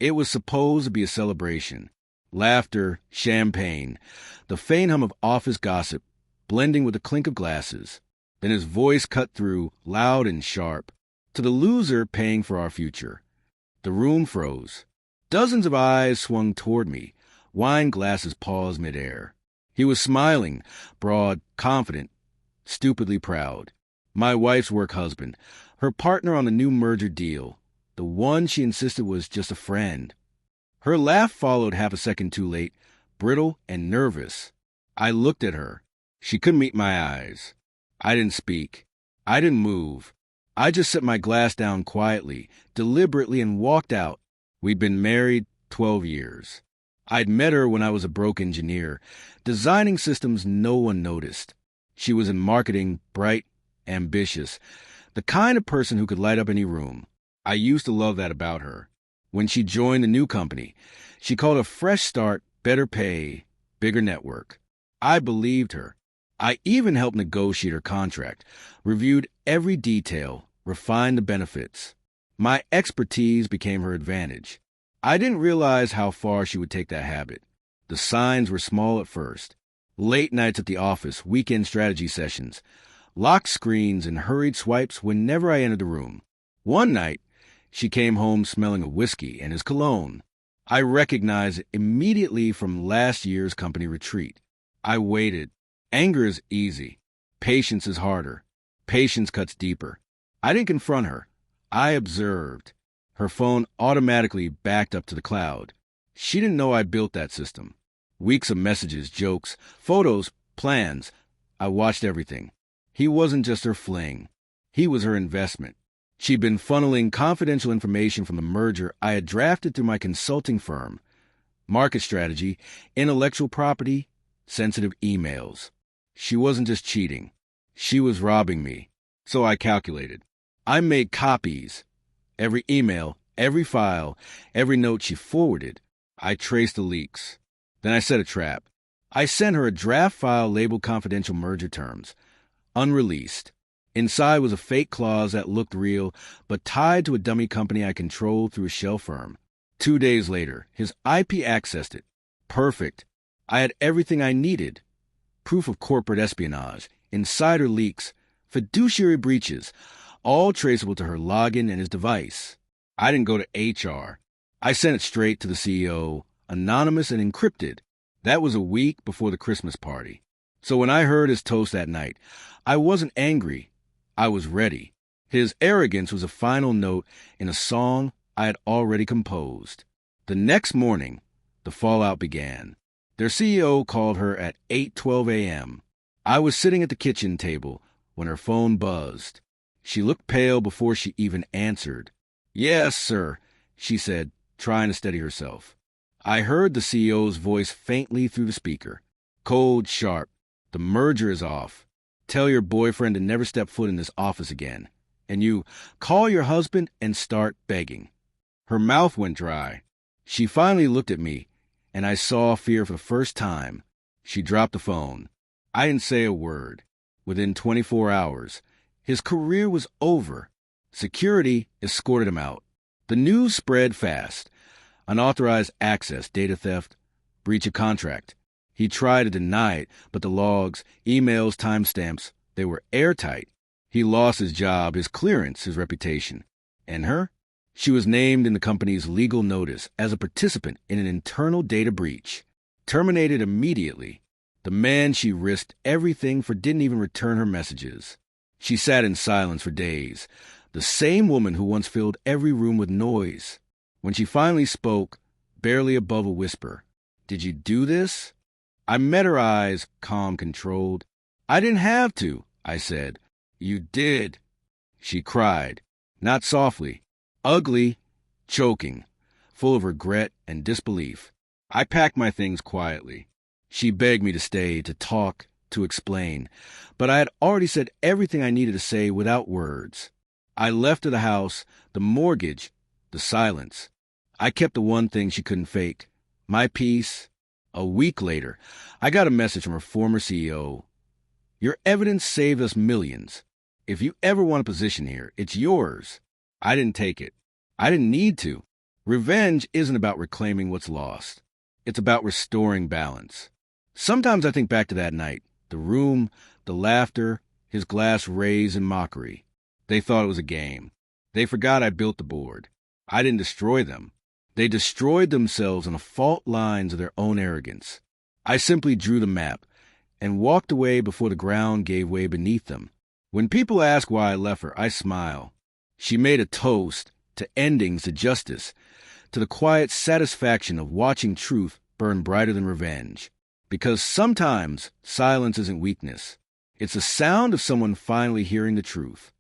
It was supposed to be a celebration. Laughter, champagne, the faint hum of office gossip, blending with the clink of glasses. Then his voice cut through, loud and sharp. To the loser paying for our future. The room froze. Dozens of eyes swung toward me. Wine glasses paused midair. He was smiling, broad, confident, stupidly proud. My wife's work husband, her partner on the new merger deal, the one she insisted was just a friend. Her laugh followed half a second too late, brittle and nervous. I looked at her. She couldn't meet my eyes. I didn't speak. I didn't move. I just set my glass down quietly, deliberately, and walked out. We'd been married 12 years. I'd met her when I was a broke engineer, designing systems no one noticed. She was in marketing, bright, ambitious, the kind of person who could light up any room. I used to love that about her. When she joined the new company, she called a fresh start, better pay, bigger network. I believed her. I even helped negotiate her contract, reviewed every detail, refined the benefits. My expertise became her advantage. I didn't realize how far she would take that habit. The signs were small at first. Late nights at the office, weekend strategy sessions, locked screens and hurried swipes whenever I entered the room. One night, she came home smelling of whiskey and his cologne. I recognized it immediately from last year's company retreat. I waited. Anger is easy. Patience is harder. Patience cuts deeper. I didn't confront her. I observed. Her phone automatically backed up to the cloud. She didn't know I built that system. Weeks of messages, jokes, photos, plans. I watched everything. He wasn't just her fling. He was her investment. She'd been funneling confidential information from the merger I had drafted through my consulting firm. Market strategy, intellectual property, sensitive emails. She wasn't just cheating. She was robbing me. So I calculated. I made copies. Every email, every file, every note she forwarded. I traced the leaks. Then I set a trap. I sent her a draft file labeled confidential merger terms. Unreleased. Inside was a fake clause that looked real, but tied to a dummy company I controlled through a shell firm. 2 days later, his IP accessed it. Perfect. I had everything I needed. Proof of corporate espionage, insider leaks, fiduciary breaches, all traceable to her login and his device. I didn't go to HR. I sent it straight to the CEO, anonymous and encrypted. That was a week before the Christmas party. So when I heard his toast that night, I wasn't angry. I was ready. His arrogance was a final note in a song I had already composed. The next morning, the fallout began. Their CEO called her at 8:12 a.m. I was sitting at the kitchen table when her phone buzzed. She looked pale before she even answered. "Yes, sir," she said, trying to steady herself. I heard the CEO's voice faintly through the speaker. Cold, sharp. "The merger is off. Tell your boyfriend to never step foot in this office again. And you, call your husband and start begging." Her mouth went dry. She finally looked at me, and I saw fear for the first time. She dropped the phone. I didn't say a word. Within 24 hours, his career was over. Security escorted him out. The news spread fast. Unauthorized access, data theft, breach of contract. He tried to deny it, but the logs, emails, timestamps, they were airtight. He lost his job, his clearance, his reputation. And her? She was named in the company's legal notice as a participant in an internal data breach. Terminated immediately. The man she risked everything for didn't even return her messages. She sat in silence for days. The same woman who once filled every room with noise. When she finally spoke, barely above a whisper, "Did you do this?" I met her eyes, calm, controlled. "I didn't have to," I said. "You did." She cried, not softly, ugly, choking, full of regret and disbelief. I packed my things quietly. She begged me to stay, to talk, to explain, but I had already said everything I needed to say without words. I left her the house, the mortgage, the silence. I kept the one thing she couldn't fake, my peace. A week later, I got a message from her former CEO. "Your evidence saved us millions. If you ever want a position here, it's yours." I didn't take it. I didn't need to. Revenge isn't about reclaiming what's lost. It's about restoring balance. Sometimes I think back to that night, the room, the laughter, his glass raised in mockery. They thought it was a game. They forgot I built the board. I didn't destroy them. They destroyed themselves on the fault lines of their own arrogance. I simply drew the map and walked away before the ground gave way beneath them. When people ask why I left her, I smile. She made a toast to endings, to justice, to the quiet satisfaction of watching truth burn brighter than revenge. Because sometimes silence isn't weakness. It's the sound of someone finally hearing the truth.